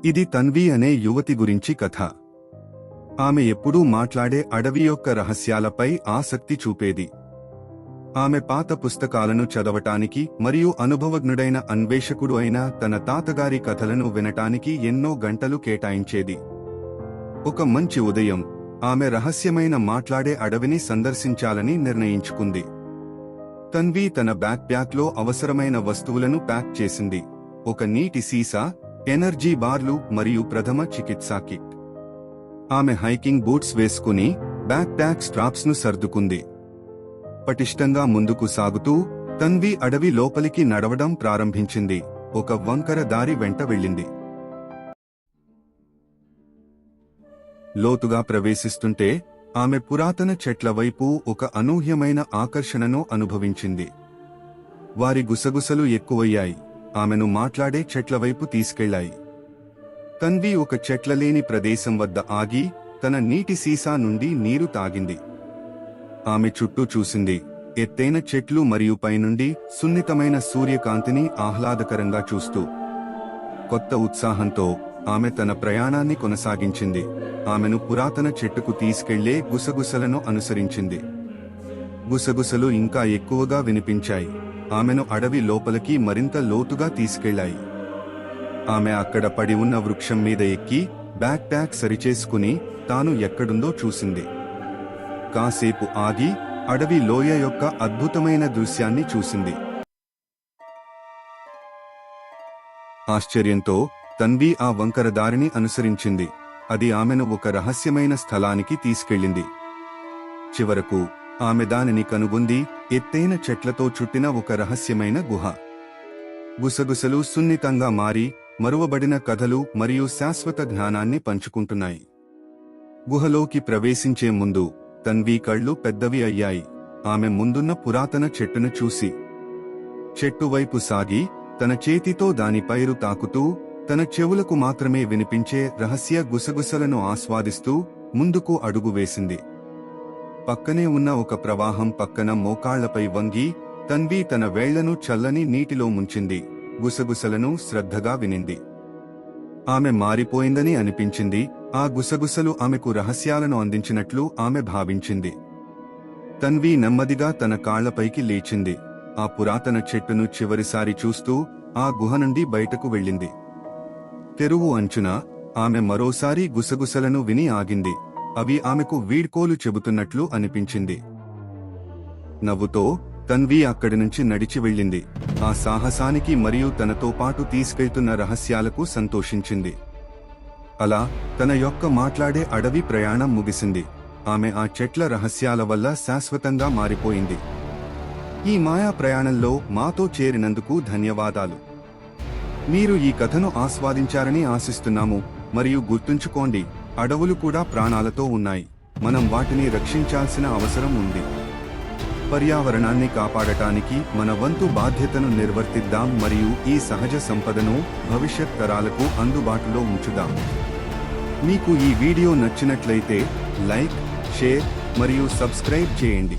ఇది తన్వి అనే యువతి గురించి కథ. ఆమె ఎప్పుడూ మాట్లాడే అడవి యొక్క రహస్యాలపై ఆసక్తి చూపేది. ఆమె పాత పుస్తకాలను చదవటానికి మరియు అనుభవజ్ఞుడైన అన్వేషకుడు అయిన తన తాతగారి కథలను వినటానికి ఎన్నో గంటలు కేటాయించేది. ఒక మంచి ఉదయం ఆమె రహస్యమైన మాట్లాడే అడవిని సందర్శించాలని నిర్ణయించుకుంది. తన్వి తన బ్యాక్ ప్యాక్లో అవసరమైన వస్తువులను ప్యాక్ చేసింది. ఒక నీటి సీసా, ఎనర్జీ బార్లు మరియు ప్రథమ చికిత్సా కిట్. ఆమె హైకింగ్ బూట్స్ వేసుకుని బ్యాక్ ప్యాక్ స్ట్రాప్స్ ను సర్దుకుంది. పటిష్టంగా ముందుకు సాగుతూ తన్వి అడవి లోపలికి నడవడం ప్రారంభించింది. ఒక వంకర దారి వెంట వెళ్ళింది. లోతుగా ప్రవేశిస్తుంటే ఆమె పురాతన చెట్ల వైపు ఒక అనూహ్యమైన ఆకర్షణను అనుభవించింది. వారి గుసగుసలు ఎక్కువయ్యాయి, ఆమెను మాట్లాడే చెట్ల వైపు తీసుకెళ్లాయి. తన్వి ఒక చెట్లలేని ప్రదేశం వద్ద ఆగి తన నీటి సీసా నుండి నీరు తాగింది. ఆమె చుట్టూ చూసింది. ఎత్తైన చెట్లు మరియు పైనుండి సున్నితమైన సూర్యకాంతిని ఆహ్లాదకరంగా చూస్తూ కొత్త ఉత్సాహంతో ఆమె తన ప్రయాణాన్ని కొనసాగించింది. ఆమెను పురాతన చెట్టుకు తీసుకెళ్లే గుసగుసలను అనుసరించింది. గుసగుసలు ఇంకా ఎక్కువగా వినిపించాయి. ఆమెను అడవి లోపలికి మరింత లోతుగా తీసుకెళ్లాయి. ఆమె అక్కడ పడి ఉన్న వృక్షం మీద ఎక్కి బ్యాక్ ప్యాక్ సరిచేసుకుని తాను ఎక్కడుందో చూసింది. కాసేపు ఆగి అడవి లోయ యొక్క అద్భుతమైన దృశ్యాన్ని చూసింది. ఆశ్చర్యంతో తన్వి ఆ వంకర దారిని అనుసరించింది. అది ఆమెను ఒక రహస్యమైన స్థలానికి తీసుకెళ్ళింది. చివరకు ఆమె దానిని కనుగొంది. ఎత్తైన చెట్లతో చుట్టిన ఒక రహస్యమైన గుహ. గుసగుసలు సున్నితంగా మారి మరువబడిన కథలు మరియు శాశ్వత జ్ఞానాన్ని పంచుకుంటున్నాయి. గుహలోకి ప్రవేశించే ముందు తన్వి కళ్ళు పెద్దవి అయ్యాయి. ఆమె ముందున్న పురాతన చెట్టును చూసి చెట్టు వైపు సాగి తన చేతితో దాని పైరు తాకుతూ తన చెవులకు మాత్రమే వినిపించే రహస్య గుసగుసలను ఆస్వాదిస్తూ ముందుకు అడుగు వేసింది. పక్కనే ఉన్న ఒక ప్రవాహం పక్కన మోకాళ్లపై వంగి తన్వి తన వేళ్లను చల్లని నీటిలో ముంచింది. గుసగుసలను శ్రద్ధగా వినింది. ఆమె మారిపోయిందని అనిపించింది. ఆ గుసగుసలు ఆమెకు రహస్యాలను అందించినట్లు ఆమె భావించింది. తన్వి నెమ్మదిగా తన కాళ్లపైకి లేచింది. ఆ పురాతన చెట్టును చివరిసారి చూస్తూ ఆ గుహ నుండి బయటకు వెళ్ళింది. తెరువు అంచున ఆమె మరోసారి గుసగుసలను విని ఆగింది. అవి ఆమెకు వీడ్కోలు చెబుతున్నట్లు అనిపించింది. నవ్వుతో తన్వి అక్కడి నుంచి నడిచి వెళ్ళింది. ఆ సాహసానికి మరియు తనతో పాటు తీసుకెళ్తున్న రహస్యాలకు సంతోషించింది. అలా తన యొక్క మాట్లాడే అడవి ప్రయాణం ముగిసింది. ఆమె ఆ చెట్ల రహస్యాల వల్ల శాశ్వతంగా మారిపోయింది. ఈ మాయా ప్రయాణంలో మాతో చేరినందుకు ధన్యవాదాలు. మీరు ఈ కథను ఆస్వాదించారని ఆశిస్తున్నాము. మరియు గుర్తుంచుకోండి, అడవులు కూడా ప్రాణాలతో ఉన్నాయి. మనం వాటిని రక్షించాల్సిన అవసరం ఉంది. పర్యావరణాన్ని కాపాడటానికి మన వంతు బాధ్యతను నిర్వర్తిద్దాం మరియు ఈ సహజ సంపదను భవిష్యత్ తరాలకు అందుబాటులో ఉంచుదాం. మీకు ఈ వీడియో నచ్చినట్లయితే లైక్, షేర్ మరియు సబ్స్క్రైబ్ చేయండి.